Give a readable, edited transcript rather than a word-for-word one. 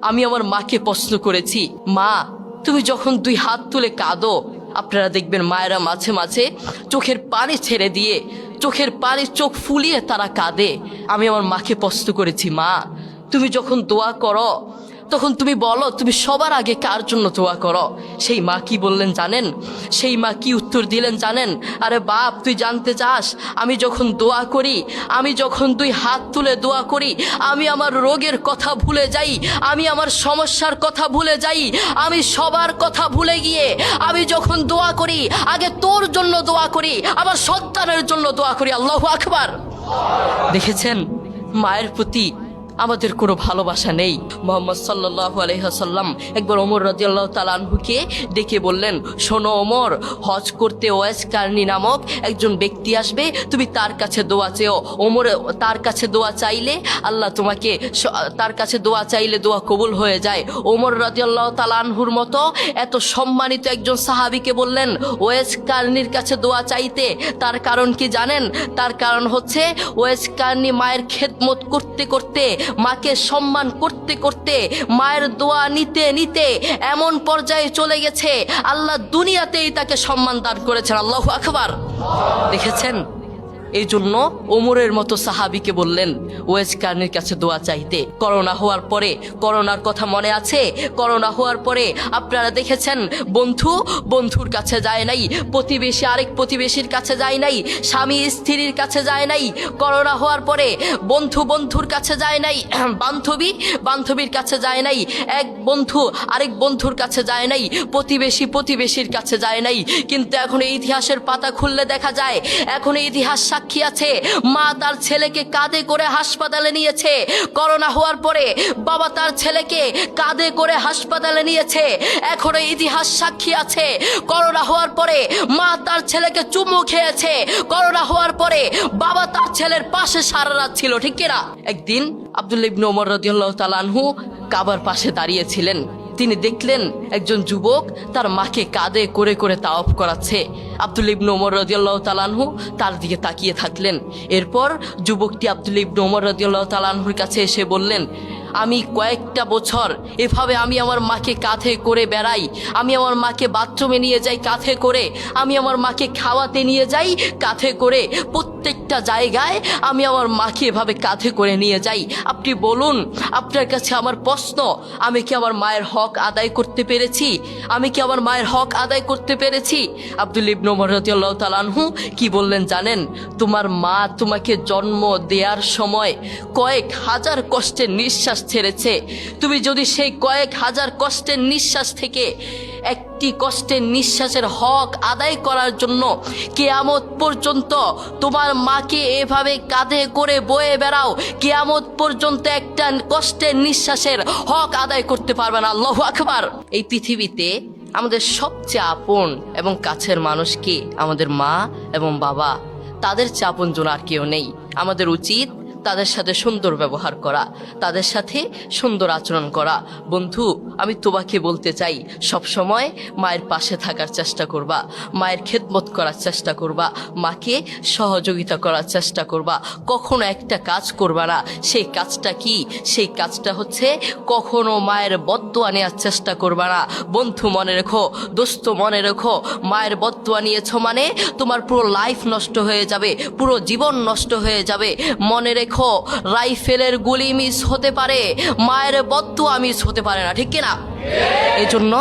আমি আমার মাকে প্রশ্ন করেছি, মা তুমি যখন দুই হাত তুলে কাঁদো, আপনারা দেখবেন মায়েরা মাঝে মাঝে চোখের পানি ছেড়ে দিয়ে চোখের পানি চোখ ফুলিয়ে তারা কাঁদে। আমি আমার মাকে প্রশ্ন করেছি, মা তুমি যখন দোয়া করো তখন তুমি বলো তুমি সবার আগে কার জন্য দোয়া করো? সেই মা কি বললেন জানেন? সেই মা কি উত্তর দিলেন জানেন? আরে বাপ, তুই জানতে চাস আমি যখন দোয়া করি, আমি যখন দুই হাত তুলে দোয়া করি, আমি আমার রোগের কথা ভুলে যাই, আমি আমার সমস্যার কথা ভুলে যাই, আমি সবার কথা ভুলে গিয়ে আমি যখন দোয়া করি আগে তোর জন্য দোয়া করি, আমার সন্তানের জন্য দোয়া করি। আল্লাহু আকবার। দেখেছেন মায়ের প্রতি আমাদের কোনো ভালোবাসা নেই। মুহাম্মদ সাল্লাল্লাহু আলাইহি ওয়াসাল্লাম একবার ওমর রাদিয়াল্লাহু তাআলা আনহুকে ডেকে বললেন, শোনো ওমর, হজ করতে ওয়াইস কারনী নামক একজন ব্যক্তি আসবে, তুমি তার কাছে দোয়া চেও। ওমর তার কাছে দোয়া চাইলে আল্লাহ তোমাকে, তার কাছে দোয়া চাইলে দোয়া কবুল হয়ে যায়। ওমর রাদিয়াল্লাহু তাআলা আনহুর মতো এত সম্মানিত একজন সাহাবীকে বললেন ওয়াইস কারনীর কাছে দোয়া চাইতে। তার কারণ কি জানেন? তার কারণ হচ্ছে ওয়াইস কারনী মায়ের খেদমত করতে করতে, মাকে সম্মান করতে করতে, মায়ের দোয়া নিতে নিতে এমন পর্যায়ে চলে গেছে আল্লাহ দুনিয়াতেই তাকে সম্মান দান করেছেন। আল্লাহু আকবার। দেখেছেন, এই জন্য ওমরের মতো সাহাবীকে বললেন ওয়াইস কারনীর কাছে দোয়া চাইতে। করোনা হওয়ার পরে, করোনার কথা মনে আছে? করোনা হওয়ার পরে আপনারা দেখেছেন বন্ধুর কাছে যায় নাই, প্রতিবেশী আরেক প্রতিবেশীর কাছে যায় নাই, স্বামী স্ত্রীর কাছে যায় নাই। করোনা হওয়ার পরে বন্ধুর কাছে যায় নাই, বান্ধবীর কাছে যায় নাই, এক বন্ধু আরেক বন্ধুর কাছে যায় নাই, প্রতিবেশীর কাছে যায় নাই। কিন্তু এখন এই ইতিহাসের পাতা খুললে দেখা যায়, এখন এই ইতিহাস সাক্ষী আছে, মা তার ছেলেকে কাঁধে করে হাসপাতালে নিয়েছে। করোনা হওয়ার পরে বাবা তার ছেলেকে কাঁধে করে হাসপাতালে নিয়েছে। এখনো ইতিহাস সাক্ষী আছে, করোনা হওয়ার পরে মা তার ছেলেকে চুমু খেয়েছে। করোনা হওয়ার পরে বাবা তার ছেলের পাশে সারা রাত ছিল, ঠিক কিনা? একদিন আব্দুল্লাহ ইবনে ওমর রাদিয়াল্লাহু তাআলা আনহু কাবার পাশে দাঁড়িয়েছিলেন। তিনি দেখলেন একজন যুবক তার মাকে কাঁধে করে করে তাওয়াফ করাচ্ছে। আব্দুল্লাহ ইবনে ওমর রাদিয়াল্লাহু তাআলা আনহু তার দিকে তাকিয়ে থাকলেন। এরপর যুবকটি আব্দুল্লাহ ইবনে ওমর রাদিয়াল্লাহু তাআলা আনহুর কাছে এসে বললেন, আমি কয়েকটা বছর এভাবে আমি আমার মাকে কাঁধে করে বেড়াই, আমি আমার মাকে বাথরুমে নিয়ে যাই কাঁধে করে, আমি আমার মাকে খাওয়াতে নিয়ে যাই কাঁধে করে, প্রত্যেকটা জায়গায় আমি আমার মাকে এভাবে কাঁধে করে নিয়ে যাই। আপনি বলুন, আপনার কাছে আমার প্রশ্ন, আমি কি আমার মায়ের হক আদায় করতে পেরেছি? আমি কি আমার মায়ের হক আদায় করতে পেরেছি? আব্দুল্লাহ ইবনে ওমর রাদিয়াল্লাহু তাআলা আনহু কি বললেন জানেন? তোমার মা তোমাকে জন্ম দেওয়ার সময় কয়েক হাজার কষ্টের নিঃশ্বাস ছেড়েছে। তুমি যদি সেই কয়েক হাজার কষ্টের নিঃশ্বাস থেকে একটি কষ্টের নিঃশ্বাসের হক আদায় করার জন্য কিয়ামত পর্যন্ত তোমার মাকে এভাবে কাঁধে করে বয়ে বেড়াও, কিয়ামত পর্যন্ত একটা কষ্টের নিঃশ্বাসের হক আদায় করতে পারবে না। আল্লাহু আকবার। এই পৃথিবীতে আমাদের সবচেয়ে আপন এবং কাছের মানুষ কি? আমাদের মা এবং বাবা। তাদের চেয়ে আপনজন আর কেউ নেই। আমাদের উচিত তাদের সাথে সুন্দর ব্যবহার করা, তাদের সাথে সুন্দর আচরণ করা। বন্ধু, আমি তোমাকে বলতে চাই, সব সময় মায়ের পাশে থাকার চেষ্টা করবা, মায়ের খেদমত করার চেষ্টা করবা, মাকে সহযোগিতা করার চেষ্টা করবা। কখনো একটা কাজ করবা না। সেই কাজটা কি? সেই কাজটা হচ্ছে কখনো মায়ের বদদোয়া নেওয়ার চেষ্টা করবা না। বন্ধু মনে রেখো, দোস্ত মনে রেখো, মায়ের বদদোয়া নিয়েছো মানে তোমার পুরো লাইফ নষ্ট হয়ে যাবে, পুরো জীবন নষ্ট হয়ে যাবে। মনে রেখো, রাইফেলের গুলি মিস হতে পারে, মায়ের বদদোয়া মিস হতে পারে না, ঠিক কিনা? এই জন্য